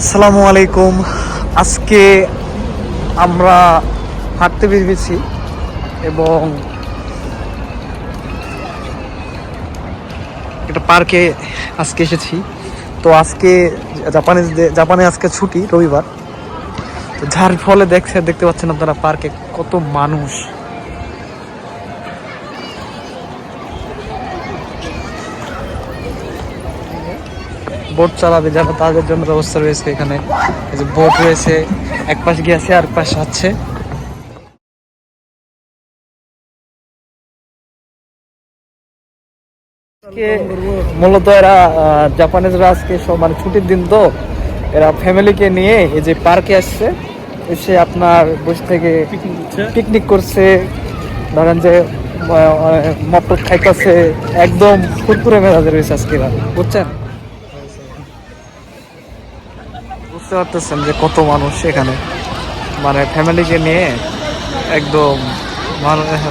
আসসালামু আলাইকুম। আজকে আমরা হাঁটতে বেরিয়েছি এবং একটা পার্কে আজকে এসেছি। তো আজকে জাপানে আজকে ছুটি, রবিবার। তো যার ফলে দেখতে পাচ্ছেন আপনারা পার্কে কত মানুষ। বোট চালাবে যারা, তাদের জন্য ব্যবস্থা রয়েছে এখানে। এই যে বোট রয়েছে, এক পাশ গিয়েছে আর পাশ আছে। মূলত এরা জাপানিজরা আজকে সব মানে ছুটির দিন, তো এরা ফ্যামিলিকে নিয়ে এই যে পার্কে আসছে। এসে আপনার বসে থেকে পিকনিক করছে, ধরেন যে মটর খাইতেছে, একদম ফুরফুরে মেজাজে রয়েছে আজকে এরা, বুঝছেন? বুঝতে পারতেছেন যে কত মানুষ এখানে, মানে ফ্যামিলিকে নিয়ে একদম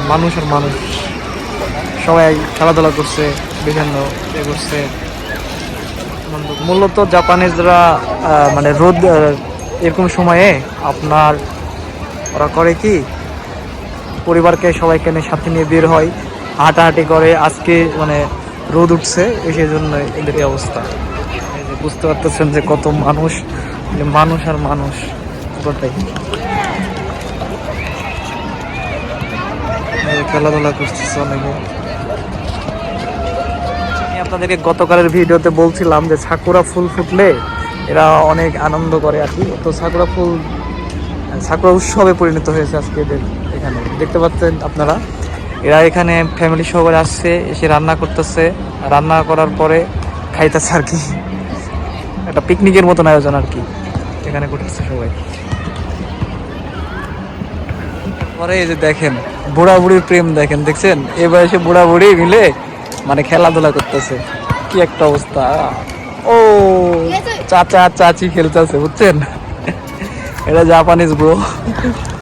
মানুষ আর মানুষ সবাই খেলাধুলা করছে, বিভিন্ন করছে। মূলত জাপানিজরা মানে রোদ এরকম সময়ে আপনার ওরা করে কি, পরিবারকে সবাইকে নিয়ে সাথে নিয়ে বের হয়, হাঁটাহাঁটি করে। আজকে মানে রোদ উঠছে, সেই জন্য এদের এই অবস্থা। এই যে বুঝতে পারতেছেন যে কত মানুষ, মানুষ আর মানুষ গোটাই খেলাধুলা করতেছে অনেকে। আমি আপনাদেরকে গতকালের ভিডিওতে বলছিলাম যে সাকুরা ফুল ফুটলে এরা অনেক আনন্দ করে আর কি। তো সাকুরা উৎসবে পরিণত হয়েছে আজকে এদের এখানে, দেখতে পাচ্ছেন আপনারা। এরা এখানে ফ্যামিলি সবাই আসছে, এসে রান্না করতেছে, রান্না করার পরে খাইতেছে আর কি। একটা পিকনিকের মতন আয়োজন আর কি এখানে করতেছে সবাই। পরে এই যে দেখেন বুড়া বুড়ির প্রেম, দেখছেন এ বয়সে বুড়া বুড়ি মিলে মানে খেলাধুলা করতেছে, কি একটা অবস্থা। ও চাচা চাচি খেলতেছে, বুঝছেন? এটা জাপানিজ ব্রো।